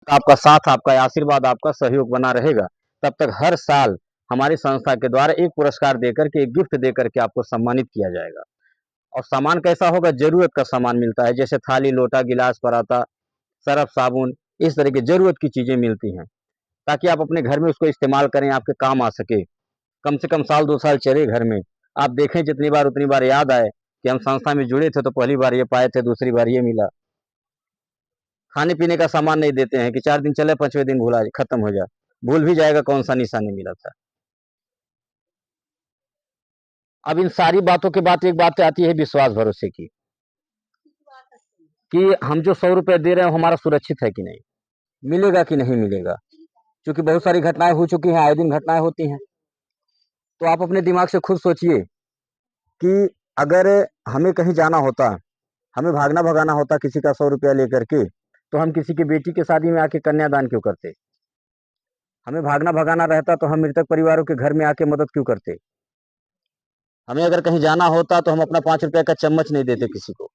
आपका साथ, आपका आशीर्वाद, आपका सहयोग बना रहेगा, तब तक हर साल हमारी संस्था के द्वारा एक पुरस्कार देकर के, एक गिफ्ट देकर के आपको सम्मानित किया जाएगा। और सामान कैसा होगा? जरूरत का सामान मिलता है, जैसे थाली, लोटा, गिलास, पराता, सरफ, साबुन, इस तरह की जरूरत की चीजें मिलती हैं, ताकि आप अपने घर में उसको इस्तेमाल करें, आपके काम आ सके। कम से कम साल 2 साल चले घर में। आप देखें जितनी बार उतनी बार याद आए कि हम संस्था में जुड़े थे तो पहली बार ये पाए थे, दूसरी बार ये मिला। खाने पीने का सामान नहीं देते हैं कि 4 दिन चले, 5वें दिन भूला खत्म हो जाए, भूल भी जाएगा कौन सा निशानी मिला था। अब इन सारी बातों के बाद एक बात आती है विश्वास भरोसे की, कि हम जो 100 रुपए दे रहे हैं हमारा सुरक्षित है कि नहीं, मिलेगा कि नहीं मिलेगा। क्योंकि बहुत सारी घटनाएं हो चुकी हैं, आए दिन घटनाएं होती हैं। तो आप अपने दिमाग से खुद सोचिए कि अगर हमें कहीं जाना होता, हमें भागना भगाना होता किसी का 100 रुपया लेकर के, तो हम किसी की बेटी की शादी में आके कन्यादान क्यों करते? हमें भागना भगाना रहता तो हम मृतक परिवारों के घर में आके मदद क्यों करते? हमें अगर कहीं जाना होता तो हम अपना 5 रुपए का चम्मच नहीं देते किसी को।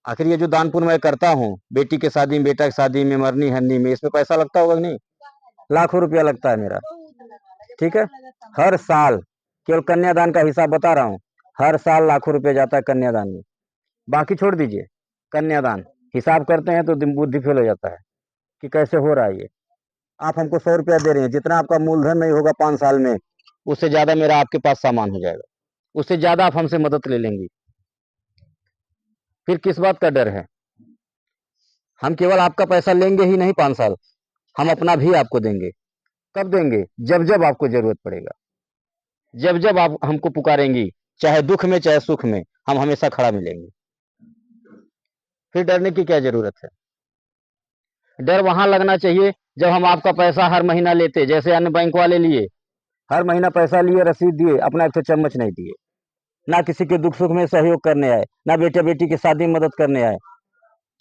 आखिर ये जो दान पुण्य मैं करता हूँ, बेटी के शादी में, बेटा की शादी में, मरनी हरनी में, इसमें पैसा लगता होगा नहीं? लाखों रुपया लगता है मेरा, ठीक है। हर साल, केवल कन्यादान का हिसाब बता रहा हूँ, हर साल लाखों रुपया जाता है कन्यादान में। बाकी छोड़ दीजिए, कन्यादान हिसाब करते हैं तो बुद्धि फेल हो जाता है कि कैसे हो रहा है ये। आप हमको 100 रुपया दे रहे हैं, जितना आपका मूलधन नहीं होगा 5 साल में, उससे ज्यादा मेरा आपके पास सामान हो जाएगा, उससे ज्यादा आप हमसे मदद ले लेंगी। फिर किस बात का डर है? हम केवल आपका पैसा लेंगे ही नहीं 5 साल, हम अपना भी आपको देंगे। कब देंगे? जब जब आपको जरूरत पड़ेगा, जब जब आप हमको पुकारेंगी, चाहे दुख में चाहे सुख में, हम हमेशा खड़ा मिलेंगे। फिर डरने की क्या जरूरत है? डर वहां लगना चाहिए जब हम आपका पैसा हर महीना लेते, जैसे अन्य बैंक वाले लिए, हर महीना पैसा लिए, रसीद दिए, अपना एक तो चम्मच नहीं दिए, ना किसी के दुख सुख में सहयोग करने आए, ना बेटा बेटी की शादी में मदद करने आए।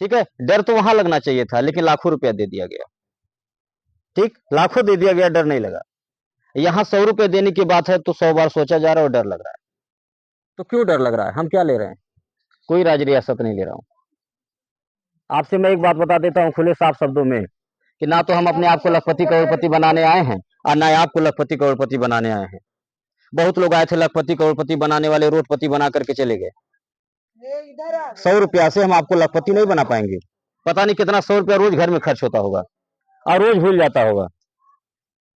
ठीक है, डर तो वहां लगना चाहिए था, लेकिन लाखों रुपया दे दिया गया। ठीक, लाखों दे दिया गया, डर नहीं लगा। यहाँ 100 रुपए देने की बात है तो 100 बार सोचा जा रहा है और डर लग रहा है। तो क्यों डर लग रहा है? हम क्या ले रहे हैं? कोई राज रियासत नहीं ले रहा हूं। आपसे मैं एक बात बता देता हूं खुले साफ शब्दों में, कि ना तो हम अपने आप को लखपति करोड़पति बनाने आए हैं, और ना आपको लखपति करोड़पति बनाने आए हैं। बहुत लोग आए थे लखपति करोड़पति बनाने वाले, रोडपति बना करके चले गए। 100 रुपया से हम आपको लखपति नहीं बना पाएंगे। पता नहीं कितना 100 रुपया रोज घर में खर्च होता होगा और रोज भूल जाता होगा।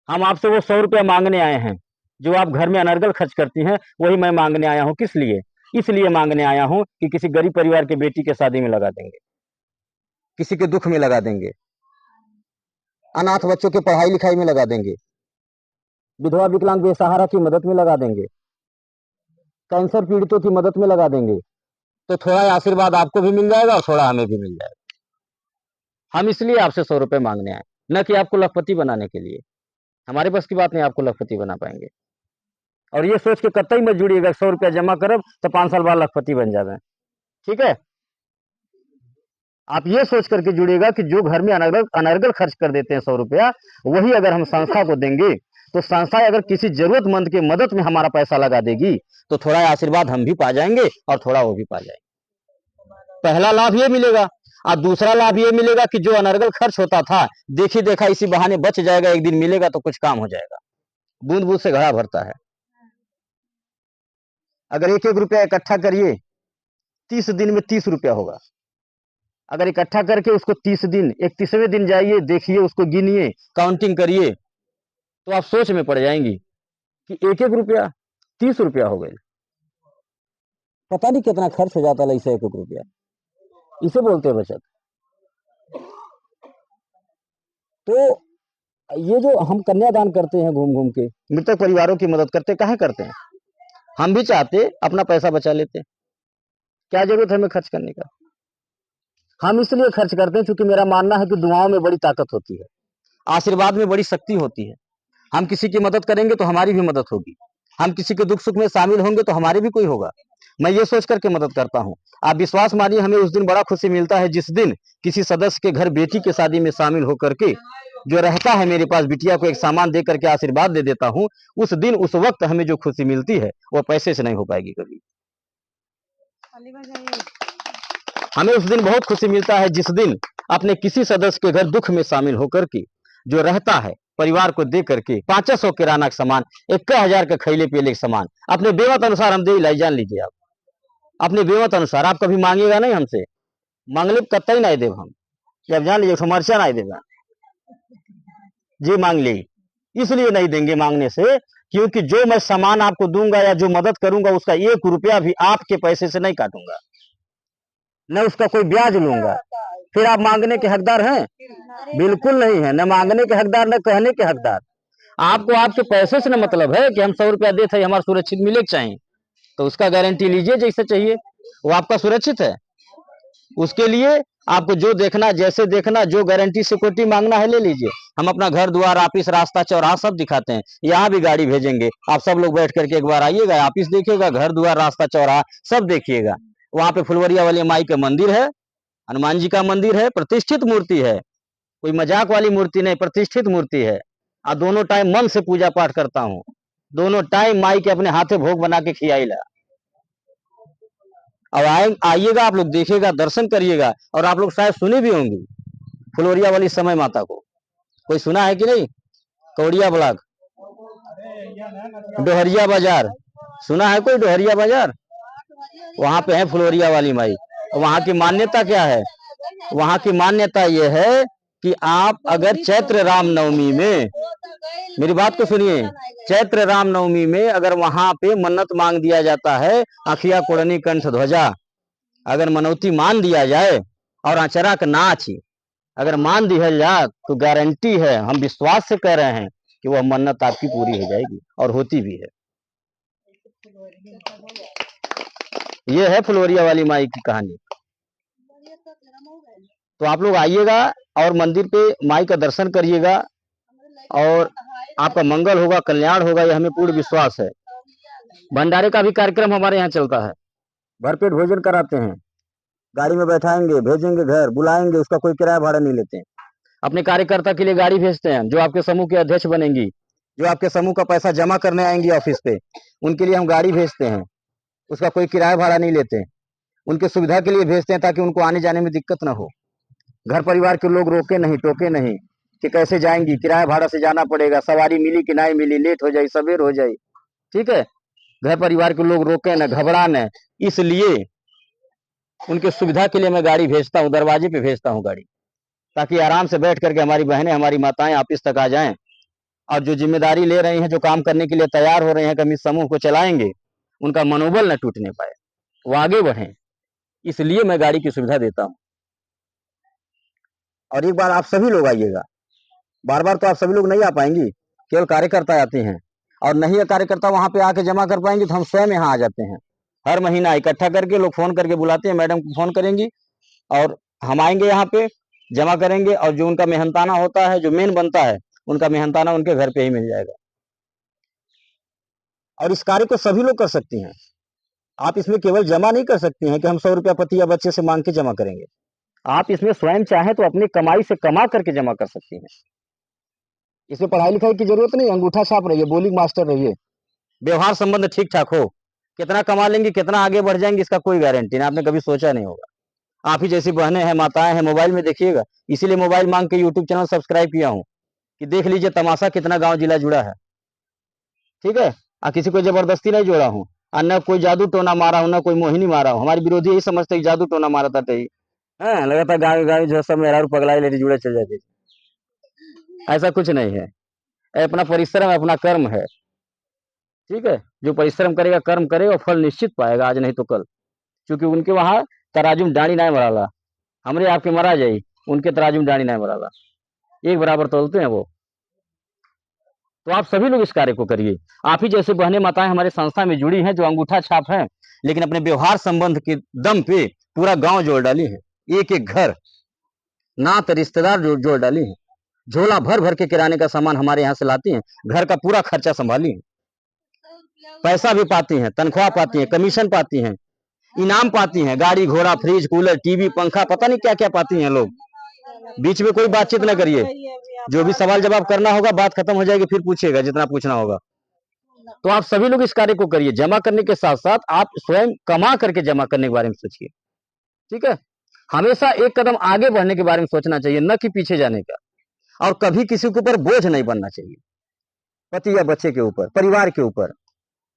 हम आपसे वो 100 रुपया मांगने आए हैं जो आप घर में अनर्गल खर्च करती हैं, वही मैं मांगने आया हूं। किस लिए? इसलिए मांगने आया हूं कि किसी गरीब परिवार की बेटी के शादी में लगा देंगे, किसी के दुख में लगा देंगे, अनाथ बच्चों के पढ़ाई लिखाई में लगा देंगे, विधवा विकलांग बेसहारा की मदद में लगा देंगे, कैंसर पीड़ितों की मदद में लगा देंगे। तो थोड़ा आशीर्वाद आपको भी मिल जाएगा और थोड़ा हमें भी मिल जाएगा। हम इसलिए आपसे 100 रुपए मांगने आए, न कि आपको लखपति बनाने के लिए। हमारे बस की बात नहीं, आपको लखपति बना पाएंगे। और ये सोच के कतई मत जुड़िएगा 100 रुपया जमा करब तो 5 साल बाद लखपति बन जाए। ठीक है, आप ये सोच करके जुड़िएगा कि जो घर में अनर्गल अनर्गल खर्च कर देते हैं 100 रुपया, वही अगर हम संस्था को देंगे तो संस्था अगर किसी जरूरतमंद के मदद में हमारा पैसा लगा देगी तो थोड़ा आशीर्वाद हम भी पा जाएंगे और थोड़ा वो भी पा जाएंगे। पहला लाभ ये मिलेगा, और दूसरा लाभ ये मिलेगा कि जो अनर्गल खर्च होता था, देखी देखा इसी बहाने बच जाएगा, एक दिन मिलेगा तो कुछ काम हो जाएगा। बूंद बूंद से घड़ा भरता है। अगर 1-1 रुपया इकट्ठा करिए, 30 दिन में 30 रुपया होगा। अगर इकट्ठा करके उसको 30 दिन, 31वें दिन जाइए, देखिए, उसको गिनिए, काउंटिंग करिए, तो आप सोच में पड़ जाएंगी कि 1-1 रुपया 30 रुपया हो गए। पता नहीं कितना खर्च हो जाता है इसे 1-1 रुपया। इसे बोलते हैं बचत। तो ये जो हम कन्यादान करते हैं घूम घूम के, मृतक परिवारों की मदद करते, काहे करते हैं? हम भी चाहते अपना पैसा बचा लेते, क्या जरूरत है हमें खर्च करने का? हम इसलिए खर्च करते हैं क्योंकि मेरा मानना है कि दुआओं में बड़ी ताकत होती है, आशीर्वाद में बड़ी शक्ति होती है। हम किसी की मदद करेंगे तो हमारी भी मदद होगी, हम किसी के दुख सुख में शामिल होंगे तो हमारे भी कोई होगा। मैं ये सोच करके मदद करता हूँ। आप विश्वास मानिए, हमें उस दिन बड़ा खुशी मिलता है जिस दिन किसी सदस्य के घर बेटी की शादी में शामिल होकर के जो रहता है, मेरे पास बिटिया को एक सामान दे करके आशीर्वाद दे देता हूँ। उस दिन, उस वक्त हमें जो खुशी मिलती है वो पैसे से नहीं हो पाएगी कभी। हमें उस दिन बहुत खुशी मिलता है जिस दिन अपने किसी सदस्य के घर दुख में शामिल होकर के जो रहता है, परिवार को दे करके 500 किराना का सामान, 1000 का खैले पीले का सामान अपने बेवत अनुसार हम दे लाई, जान लीजिए आप अपने बेवत अनुसार। आप कभी मांगिएगा नहीं हमसे, मांगले कतई नहीं देव हम, कि आप जान लीजिए समर्चा नहीं देगा जी, मांग ली इसलिए नहीं देंगे मांगने से, क्योंकि जो मैं सामान आपको दूंगा या जो मदद करूंगा उसका 1 रुपया भी आपके पैसे से नहीं काटूंगा, न उसका कोई ब्याज लूंगा। फिर आप मांगने के हकदार हैं? बिल्कुल नहीं है, न मांगने के हकदार न कहने के हकदार। आपको आपके पैसे से न मतलब है कि हम 100 रुपया देते हमारा सुरक्षित मिले चाहिए, तो उसका गारंटी लीजिए जैसे चाहिए, वो आपका सुरक्षित है। उसके लिए आपको जो देखना, जैसे देखना, जो गारंटी सिक्योरिटी मांगना है ले लीजिए। हम अपना घर द्वार, ऑफिस, रास्ता, चौराहा सब दिखाते हैं। यहाँ भी गाड़ी भेजेंगे, आप सब लोग बैठ करके एक बार आइएगा, ऑफिस देखिएगा, घर द्वार, रास्ता, चौराहा सब देखिएगा। वहां पे फुलवरिया वाली माई का मंदिर है, हनुमान जी का मंदिर है, प्रतिष्ठित मूर्ति है, कोई मजाक वाली मूर्ति नहीं, प्रतिष्ठित मूर्ति है। और दोनों टाइम मन से पूजा पाठ करता हूँ, दोनों टाइम माई के अपने हाथे भोग बना के खियाईला। अब आइएगा आप लोग, देखिएगा, दर्शन करिएगा। और आप लोग शायद सुनी भी होंगी फुलवरिया वाली समय माता को, कोई सुना है कि नहीं? कौड़िया ब्लॉक, डोहरिया बाजार, सुना है कोई? डोहरिया बाजार, वहां पे है फुलवरिया वाली माई। वहां की मान्यता क्या है? वहां की मान्यता यह है कि आप अगर चैत्र रामनवमी में, मेरी बात को सुनिए, चैत्र रामनवमी में अगर वहां पे मन्नत मांग दिया जाता है, आखिया कोड़नी कंठ ध्वजा अगर मनौती मान दिया जाए और आचरा का नाच अगर मान दिया जाए, तो गारंटी है, हम विश्वास से कह रहे हैं कि वह मन्नत आपकी पूरी हो जाएगी और होती भी है। ये है फुलवरिया वाली माई की कहानी। तो आप लोग आइएगा और मंदिर पे माई का दर्शन करिएगा और आपका मंगल होगा, कल्याण होगा, यह हमें पूर्ण विश्वास है। भंडारे का भी कार्यक्रम हमारे यहाँ चलता है, भरपेट भोजन कराते हैं, गाड़ी में बैठाएंगे, भेजेंगे घर, बुलाएंगे, उसका कोई किराया भाड़ा नहीं लेते हैं। अपने कार्यकर्ता के लिए गाड़ी भेजते हैं, जो आपके समूह के अध्यक्ष बनेंगी, जो आपके समूह का पैसा जमा करने आएंगी ऑफिस पे, उनके लिए हम गाड़ी भेजते हैं, उसका कोई किराया भाड़ा नहीं लेते, उनके सुविधा के लिए भेजते हैं ताकि उनको आने जाने में दिक्कत ना हो। घर परिवार के लोग रोके नहीं, टोके नहीं कि कैसे जाएंगी, किराया भाड़ा से जाना पड़ेगा, सवारी मिली कि नहीं मिली, लेट हो जाए, सवेर हो जाए, ठीक है। घर परिवार के लोग रोके न, घबरा न, इसलिए उनके सुविधा के लिए मैं गाड़ी भेजता हूँ, दरवाजे पे भेजता हूँ गाड़ी, ताकि आराम से बैठ करके हमारी बहनें, हमारी माताएं ऑफिस तक आ जाएं। और जो जिम्मेदारी ले रही हैं, जो काम करने के लिए तैयार हो रहे हैं कि हम इस समूह को चलाएंगे, उनका मनोबल न टूटने पाए, वो आगे बढ़े, इसलिए मैं गाड़ी की सुविधा देता हूँ। और एक बार आप सभी लोग आइएगा, बार बार तो आप सभी लोग नहीं आ पाएंगी, केवल कार्यकर्ता आते हैं, और नहीं कार्यकर्ता वहां पे आके जमा कर पाएंगे तो हम स्वयं यहाँ आ जाते हैं। हर महीना इकट्ठा करके लोग फोन करके बुलाते हैं, मैडम को फोन करेंगी और हम आएंगे यहाँ पे, जमा करेंगे, और जो उनका मेहनताना होता है, जो मेन बनता है, उनका मेहनताना उनके घर पे ही मिल जाएगा। और इस कार्य को सभी लोग कर सकती हैं। आप इसमें केवल जमा नहीं कर सकती हैं कि हम 100 रुपया पति या बच्चे से मांग के जमा करेंगे। आप इसमें स्वयं चाहें तो अपनी कमाई से कमा करके जमा कर सकती हैं। इसमें पढ़ाई लिखाई की जरूरत नहीं, अंगूठा छाप रहिए, बोलिंग मास्टर रहिए, व्यवहार संबंध ठीक ठाक हो, कितना कमा लेंगे, कितना आगे बढ़ जाएंगे, इसका कोई गारंटी नहीं, आपने कभी सोचा नहीं होगा। आप ही जैसी बहनें हैं, माताएं हैं, मोबाइल में देखिएगा, इसीलिए मोबाइल मांग के यूट्यूब चैनल सब्सक्राइब किया हूं कि देख लीजिए तमाशा कितना गांव जिला जुड़ा है, ठीक है। किसी को जबरदस्ती नहीं जोड़ा हूं, और न कोई जादू टोना मारा हूं, न कोई मोहिनी मारा हूं। हमारे विरोधी यही समझते कि जादू टोना मारा था, हाँ, लगातार गाँव गाँव जो सब मेरा पगलाई लेडी जुड़े चल जाती, ऐसा कुछ नहीं है। अपना परिश्रम है, अपना कर्म है, ठीक है। जो परिश्रम करेगा, कर्म करेगा, फल निश्चित पाएगा, आज नहीं तो कल, क्योंकि उनके वहां तराजू में डाणी नहीं मराला, हमरे आपके मरा जाई, उनके तराजू में डाणी नहीं मराला, एक बराबर तोलते हैं वो। तो आप सभी लोग इस कार्य को करिए। आप ही जैसे बहने माताएं हमारे संस्था में जुड़ी हैं, जो अंगूठा छाप हैं, लेकिन अपने व्यवहार संबंध के दम पे पूरा गांव जोड़ डाली है, एक एक घर, नात रिश्तेदार जोड़ डाली है, झोला भर भर के किराने का सामान हमारे यहाँ से लाती हैं, घर का पूरा खर्चा संभाली है, पैसा भी पाती हैं, तनख्वाह पाती हैं, कमीशन पाती हैं, इनाम पाती हैं, गाड़ी घोड़ा, फ्रिज, कूलर, टीवी, पंखा, पता नहीं क्या क्या पाती हैं लोग। बीच में कोई बातचीत न करिए, जो भी सवाल जवाब करना होगा, बात खत्म हो जाएगी, फिर पूछिएगा जितना पूछना होगा। तो आप सभी लोग इस कार्य को करिए, जमा करने के साथ साथ आप स्वयं कमा करके जमा करने के बारे में सोचिए, ठीक है। हमेशा एक कदम आगे बढ़ने के बारे में सोचना चाहिए, न कि पीछे जाने का। और कभी किसी के ऊपर बोझ नहीं बनना चाहिए, पति या बच्चे के ऊपर, परिवार के ऊपर।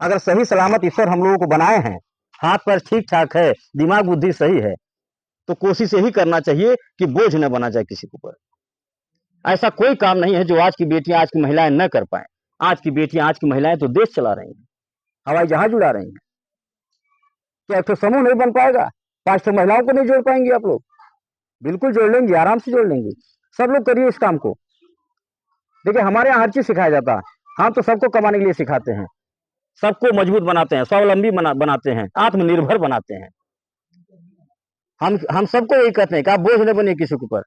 अगर सही सलामत ईश्वर हम लोगों को बनाए हैं, हाथ पैर ठीक ठाक है, दिमाग बुद्धि सही है, तो कोशिश यही करना चाहिए कि बोझ न बना जाए किसी के ऊपर। ऐसा कोई काम नहीं है जो आज की बेटियां, आज की महिलाएं न कर पाए। आज की बेटियां, आज की महिलाएं तो देश चला रही हैं, हवाई जहाज उड़ा रही हैं। क्या एक तो समूह नहीं बन पाएगा? 500 महिलाओं को नहीं जोड़ पाएंगे आप लोग? बिल्कुल जोड़ लेंगे, आराम से जोड़ लेंगे। सब लोग करिए इस काम को। देखिए, हमारे यहाँ हर चीज सिखाया जाता है। हम तो सबको कमाने के लिए सिखाते हैं, सबको मजबूत बनाते हैं, स्वावलंबी बनाते हैं, आत्मनिर्भर बनाते हैं। हम सबको यही कहते हैं कि आप बोझ न बने किसी के ऊपर,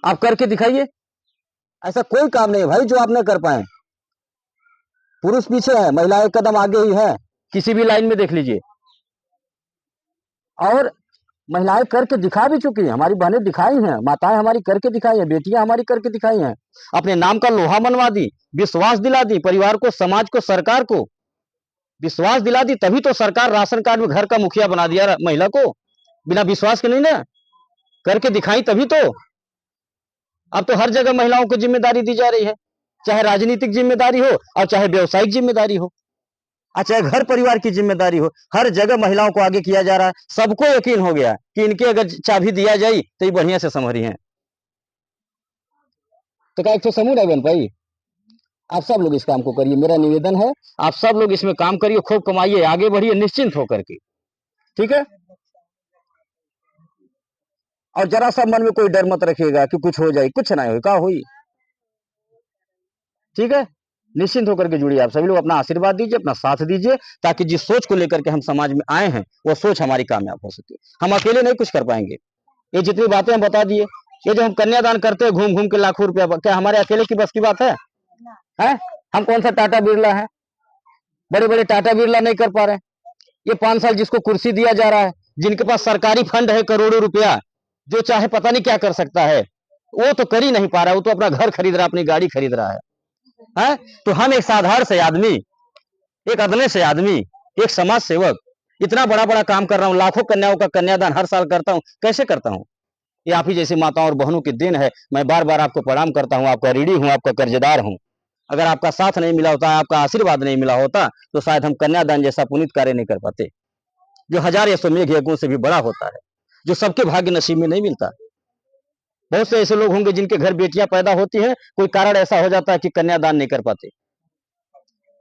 आप करके दिखाइए। ऐसा कोई काम नहीं है भाई जो आप न कर पाए। पुरुष पीछे है, महिला एक कदम आगे ही है, किसी भी लाइन में देख लीजिए। और महिलाएं करके दिखा भी चुकी हैं, हमारी बहनें दिखाई हैं, माताएं हमारी करके दिखाई हैं, बेटियां हमारी करके दिखाई हैं। अपने नाम का लोहा मनवा दी, विश्वास दिला दी, परिवार को, समाज को, सरकार को विश्वास दिला दी। तभी तो सरकार राशन कार्ड में घर का मुखिया बना दिया महिला को। बिना विश्वास के नहीं ना, करके दिखाई तभी तो। अब तो हर जगह महिलाओं को जिम्मेदारी दी जा रही है, चाहे राजनीतिक जिम्मेदारी हो और चाहे व्यवसायिक जिम्मेदारी हो, और चाहे घर परिवार की जिम्मेदारी हो। हर जगह महिलाओं को आगे किया जा रहा है। सबको यकीन हो गया कि इनके अगर चाबी दिया जाए तो ये बढ़िया से संभरी हैं। तो क्या एक तो समूह नहीं बन पाई? आप सब लोग इस काम को करिए, मेरा निवेदन है। आप सब लोग इसमें काम करिए, खूब कमाइए, आगे बढ़िए निश्चिंत होकर के, ठीक है। और जरा सा मन में कोई डर मत रखिएगा कि कुछ हो जाए, कुछ ना हो, क्या हुई, ठीक है। निश्चिंत होकर के जुड़िए। आप सभी लोग अपना आशीर्वाद दीजिए, अपना साथ दीजिए, ताकि जिस सोच को लेकर के हम समाज में आए हैं वो सोच हमारी कामयाब हो सके। हम अकेले नहीं कुछ कर पाएंगे। ये जितनी बातें हम बता दिए, ये जो हम कन्यादान करते हैं घूम घूम के लाखों रुपया, क्या हमारे अकेले की बस की बात है? हम कौन सा टाटा बिरला है? बड़े बड़े टाटा बिरला नहीं कर पा रहे। ये 5 साल जिसको कुर्सी दिया जा रहा है, जिनके पास सरकारी फंड है करोड़ों रुपया, जो चाहे पता नहीं क्या कर सकता है, वो तो कर ही नहीं पा रहा। वो तो अपना घर खरीद रहा है, अपनी गाड़ी खरीद रहा है? तो हम एक साधारण से आदमी, एक अदने से आदमी, एक समाज सेवक, इतना बड़ा बड़ा काम कर रहा हूँ, लाखों कन्याओं का कन्यादान हर साल करता हूँ। कैसे करता हूँ? ये आप ही जैसी माताओं और बहनों की देन है। मैं बार बार आपको प्रणाम करता हूँ, आपका ऋणी हूँ, आपका कर्जदार हूँ। अगर आपका साथ नहीं मिला होता, आपका आशीर्वाद नहीं मिला होता, तो शायद हम कन्यादान जैसा पुनीत कार्य नहीं कर पाते, जो हजार अश्वमेघ यज्ञों से भी बड़ा होता है, जो सबके भाग्य नसीब में नहीं मिलता। बहुत से ऐसे लोग होंगे जिनके घर बेटियां पैदा होती हैं, कोई कारण ऐसा हो जाता है कि कन्यादान नहीं कर पाते।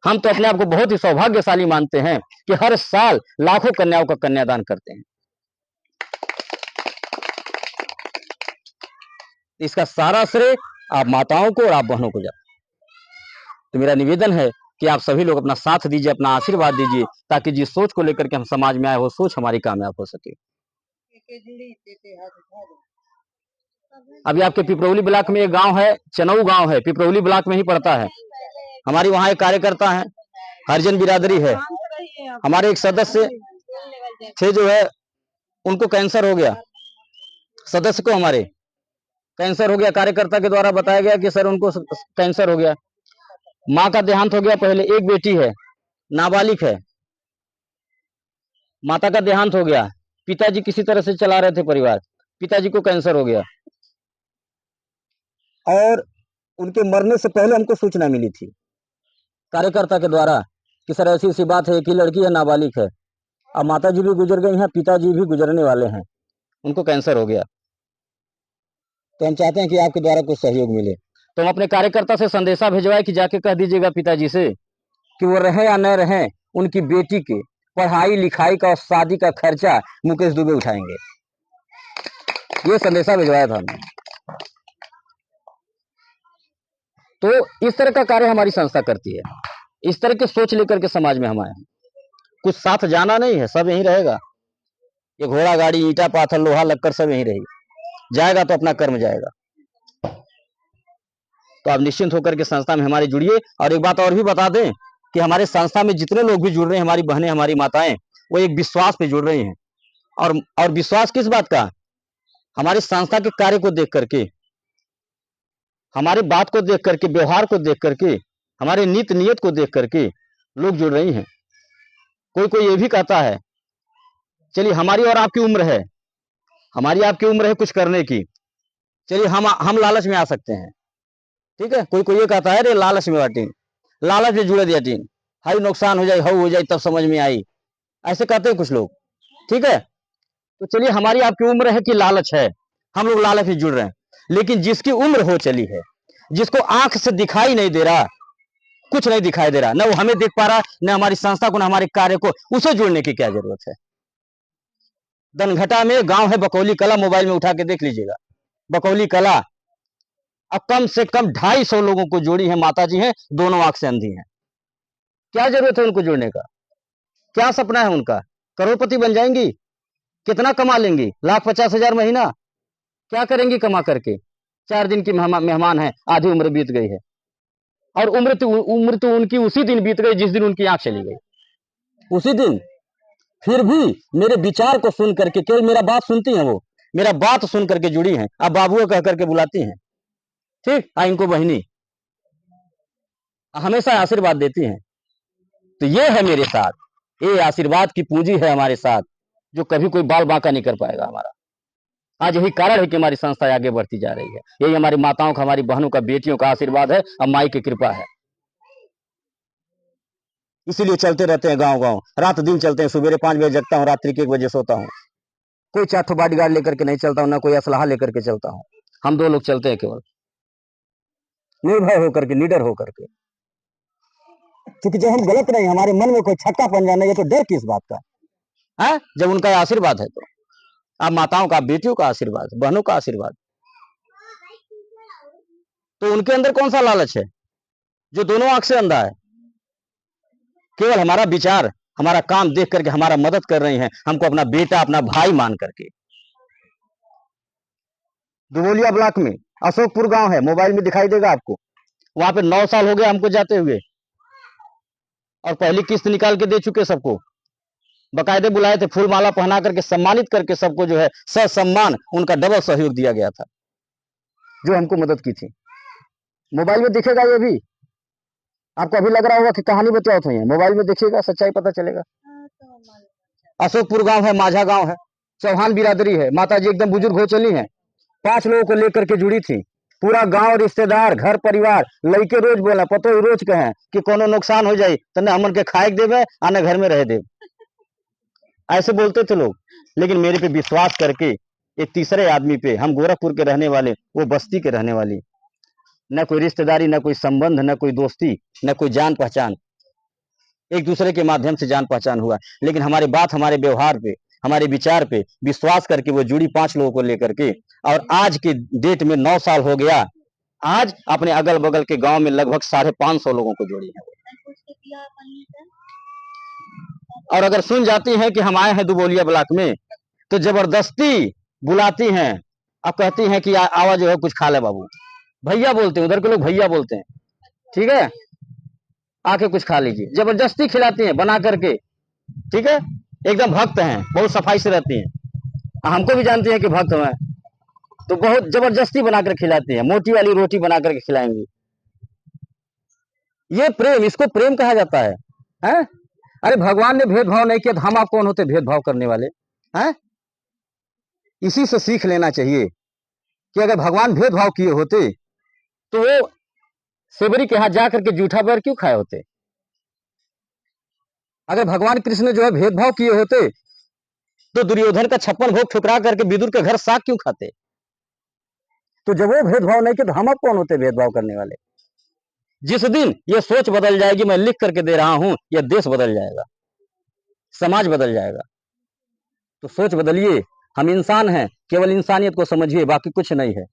हम तो अपने आप को बहुत ही सौभाग्यशाली मानते हैं कि हर साल लाखों कन्याओं का कन्यादान करते हैं। इसका सारा श्रेय आप माताओं को और आप बहनों को जाता। तो मेरा निवेदन है कि आप सभी लोग अपना साथ दीजिए, अपना आशीर्वाद दीजिए, ताकि जिस सोच को लेकर के हम समाज में आए वो सोच हमारी कामयाब हो सके। अभी आपके पिपरौली ब्लॉक में एक गांव है, चनऊ गांव है, पिपरौली ब्लॉक में ही पड़ता है। हमारी वहां एक कार्यकर्ता है, हरिजन बिरादरी है। हमारे एक सदस्य थे जो है, उनको कैंसर हो गया। सदस्य को हमारे कैंसर हो गया, कार्यकर्ता के द्वारा बताया गया कि सर उनको कैंसर हो गया। माँ का देहांत हो गया पहले, एक बेटी है, नाबालिग है। माता का देहांत हो गया, पिताजी किसी तरह से चला रहे थे परिवार, पिताजी को कैंसर हो गया। और उनके मरने से पहले हमको सूचना मिली थी कार्यकर्ता के द्वारा कि सर ऐसी ऐसी बात है कि लड़की है, नाबालिग है। अब माता जी भी गुजर गई हैं, पिताजी भी गुजरने वाले हैं, उनको कैंसर हो गया। तो हम चाहते हैं कि आपके द्वारा कुछ सहयोग मिले। तो हम अपने कार्यकर्ता से संदेशा भिजवाए कि जाके कह दीजिएगा पिताजी से कि वो रहे या न रहे, उनकी बेटी के पढ़ाई लिखाई का और शादी का खर्चा मुकेश दुबे उठाएंगे। ये संदेशा भिजवाया था हमने। तो इस तरह का कार्य हमारी संस्था करती है। इस तरह की सोच लेकर के समाज में हम आए हैं। कुछ साथ जाना नहीं है, सब यहीं रहेगा। ये घोड़ा गाड़ी ईटा पाथर लोहा लक्कड़ सब यहीं रहेगी, जाएगा तो अपना कर्म जाएगा। तो आप निश्चिंत होकर के संस्था में हमारे जुड़िए। और एक बात और भी बता दें कि हमारे संस्था में जितने लोग भी जुड़ रहे हैं, हमारी बहनें, हमारी माताएं, वो एक विश्वास पे जुड़ रही हैं। और विश्वास किस बात का? हमारी संस्था के कार्य को देख करके, हमारी बात को देख करके, व्यवहार को देख करके, हमारे नीत नियत को देख करके लोग जुड़ रही हैं। कोई कोई ये भी कहता है चलिए हमारी और आपकी उम्र है, हमारी आपकी उम्र है कुछ करने की, चलिए हम लालच में आ सकते हैं, ठीक है। कोई कोई ये कहता है रे लालच में बाटी, लालच में जुड़े दिया टीन, हाई नुकसान हो जाए हऊ हो जाए तब समझ में आई, ऐसे कहते हैं कुछ लोग, ठीक है। तो चलिए हमारी आपकी उम्र है कि लालच है, हम लोग लालच में जुड़ रहे हैं, लेकिन जिसकी उम्र हो चली है, जिसको आंख से दिखाई नहीं दे रहा, कुछ नहीं दिखाई दे रहा, न वो हमें देख पा रहा, न हमारी संस्था को, न हमारे कार्य को, उसे जुड़ने की क्या जरूरत है। दनघटा में गांव है बकौली कला, मोबाइल में उठा के देख लीजिएगा, बकौली कला। अब कम से कम 250 लोगों को जोड़ी है, माता जी हैं, दोनों आंख से अंधी हैं। क्या जरूरत है उनको जोड़ने का, क्या सपना है उनका, करोड़पति बन जाएंगी, कितना कमा लेंगी, 1,50,000 महीना, क्या करेंगी कमा करके। 4 दिन की मेहमान है, आधी उम्र बीत गई है, और उम्र तो उनकी उसी दिन बीत गई जिस दिन उनकी आंख चली गई, उसी दिन। फिर भी मेरे विचार को सुन करके, केवल मेरा बात सुनती हैं वो, मेरा बात सुन करके जुड़ी हैं, अब बाबू कह करके बुलाती हैं, ठीक, इनको बहनी, हमेशा आशीर्वाद देती हैं। तो ये है मेरे साथ, ये आशीर्वाद की पूंजी है हमारे साथ, जो कभी कोई बाल बांका नहीं कर पाएगा हमारा। आज यही कारण है कि हमारी संस्था आगे बढ़ती जा रही है, यही हमारी माताओं का, हमारी बहनों का, बेटियों का आशीर्वाद है और माई की कृपा है। इसीलिए चलते रहते हैं गांव गांव, रात दिन चलते हैं, सुबह 5 बजे जगता हूँ, रात्रि के 1 बजे सोता हूँ। कोई चाथो बॉडीगार्ड लेकर के नहीं चलता हूँ, ना कोई असलाहा लेकर के चलता हूँ, हम 2 लोग चलते हैं केवल निर्भय होकर के, निडर होकर के। क्योंकि जब हम गलत नहीं, हमारे मन में कोई छक्का पंजा नहीं है, तो डर किस बात का है, जब उनका आशीर्वाद है तो। आप माताओं का, बेटियों का आशीर्वाद, बहनों का आशीर्वाद, तो उनके अंदर कौन सा लालच है जो दोनों आंख से अंधा है। केवल हमारा विचार, हमारा काम देख करके हमारा मदद कर रही हैं, हमको अपना बेटा, अपना भाई मान करके। दुबोलिया ब्लॉक में अशोकपुर गांव है, मोबाइल में दिखाई देगा आपको, वहां पे 9 साल हो गए हमको जाते हुए, और पहली किस्त निकाल के दे चुके सबको, बकायदे बुलाए थे, फूल माला पहना करके सम्मानित करके सबको जो है ससम्मान उनका डबल सहयोग दिया गया था, जो हमको मदद की थी। मोबाइल में दिखेगा ये भी, आपको अभी लग रहा होगा कि कहानी बताओ हुई है, मोबाइल में देखिएगा, सच्चाई पता चलेगा। अशोकपुर गांव है, माझा गांव है, चौहान बिरादरी है, माता जी एकदम बुजुर्ग हो चली हैं, 5 लोगों को लेकर के जुड़ी थी, पूरा गांव, रिश्तेदार, घर परिवार, लड़के रोज बोला, पतो ही रोज कहे कि कोनो नुकसान हो जाए तो न हमन के खाए देवे आने घर में रह दे, ऐसे बोलते थे लोग। लेकिन मेरे पे विश्वास करके एक तीसरे आदमी पे, हम गोरखपुर के रहने वाले, वो बस्ती के रहने वाली, न कोई रिश्तेदारी, न कोई संबंध, न कोई दोस्ती, न कोई जान पहचान, एक दूसरे के माध्यम से जान पहचान हुआ, लेकिन हमारी बात, हमारे व्यवहार पे, हमारे विचार पे विश्वास करके वो जुड़ी 5 लोगों को लेकर के, और आज के डेट में 9 साल हो गया, आज अपने अगल बगल के गांव में लगभग 550 लोगों को जोड़ी है। और अगर सुन जाती हैं कि हम आए हैं दुबोलिया ब्लॉक में, तो जबरदस्ती बुलाती हैं, अब कहती हैं कि आवाज जो है कुछ खा ले बाबू, भैया बोलते हैं, उधर के लोग भैया बोलते हैं, ठीक है, आके कुछ खा लीजिए, जबरदस्ती खिलाती हैं बना करके, ठीक है। एकदम भक्त हैं, बहुत सफाई से रहती हैं, हमको भी जानती हैं कि भक्त हैं, तो बहुत जबरदस्ती बनाकर खिलाती हैं, मोटी वाली रोटी बना करके खिलाएंगी। ये प्रेम, इसको प्रेम कहा जाता है? अरे भगवान ने भेदभाव नहीं किया, तो हम आप कौन होते भेदभाव करने वाले हैं? इसी से सीख लेना चाहिए कि अगर भगवान भेदभाव किए होते तो वो सेबरी के हाथ जाकर के जूठा बैर क्यों खाए होते। अगर भगवान कृष्ण जो है भेदभाव किए होते तो दुर्योधन का 56 भोग ठुकरा करके विदुर के घर साग क्यों खाते। तो जब वो भेदभाव नहीं किए तो हम आप कौन होते भेदभाव करने वाले। जिस दिन ये सोच बदल जाएगी, मैं लिख करके दे रहा हूं, यह देश बदल जाएगा, समाज बदल जाएगा। तो सोच बदलिए, हम इंसान हैं, केवल इंसानियत को समझिए, बाकी कुछ नहीं है,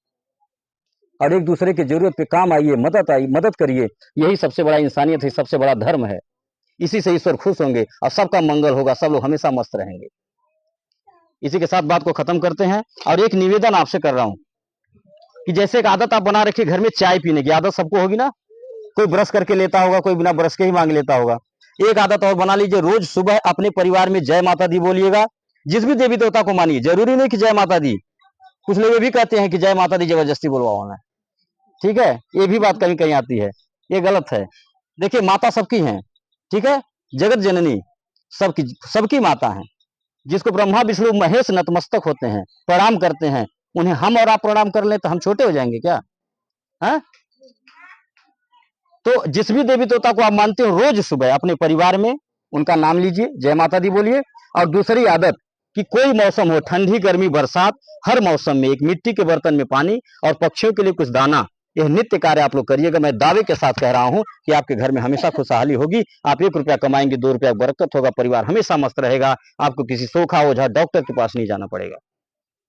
और एक दूसरे की जरूरत पे काम आइए, मदद करिए, यही सबसे बड़ा इंसानियत है, सबसे बड़ा धर्म है। इसी से ईश्वर खुश होंगे और सबका मंगल होगा, सब लोग हमेशा मस्त रहेंगे। इसी के साथ बात को खत्म करते हैं, और एक निवेदन आपसे कर रहा हूं कि जैसे एक आदत आप बना रखिए, घर में चाय पीने की आदत सबको होगी ना, कोई ब्रश करके लेता होगा, कोई बिना ब्रश के ही मांग लेता होगा। एक आदत और बना लीजिए, रोज सुबह अपने परिवार में जय माता दी बोलिएगा, जिस भी देवी देवता को मानिए, जरूरी नहीं कि जय माता दी, कुछ लोग ये भी कहते हैं कि जय माता दी जबरदस्ती बुलवाना, ठीक है, ये भी बात कहीं कहीं आती है, ये गलत है। देखिए माता सबकी हैं, ठीक है, जगत जननी सबकी सबकी माता है, जिसको ब्रह्मा विष्णु महेश नतमस्तक होते हैं, प्रणाम करते हैं, उन्हें हम और आप प्रणाम कर लें तो हम छोटे हो जाएंगे क्या? है? तो जिस भी देवी देवता को आप मानते हो, रोज सुबह अपने परिवार में उनका नाम लीजिए, जय माता दी बोलिए। और दूसरी आदत कि कोई मौसम हो, ठंडी गर्मी बरसात, हर मौसम में एक मिट्टी के बर्तन में पानी और पक्षियों के लिए कुछ दाना, यह नित्य कार्य आप लोग करिएगा। मैं दावे के साथ कह रहा हूं कि आपके घर में हमेशा खुशहाली होगी। आप 1 रुपया कमाएंगे, 2 रुपया बरकत होगा, परिवार हमेशा मस्त रहेगा, आपको किसी सोखा ओझा डॉक्टर के पास नहीं जाना पड़ेगा।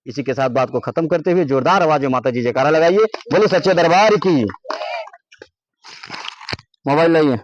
इसी के साथ बात को खत्म करते हुए जोरदार आवाज में माता जी जयकारा लगाइए, बोलो सच्चे दरबार की। मोबाइल लाइए।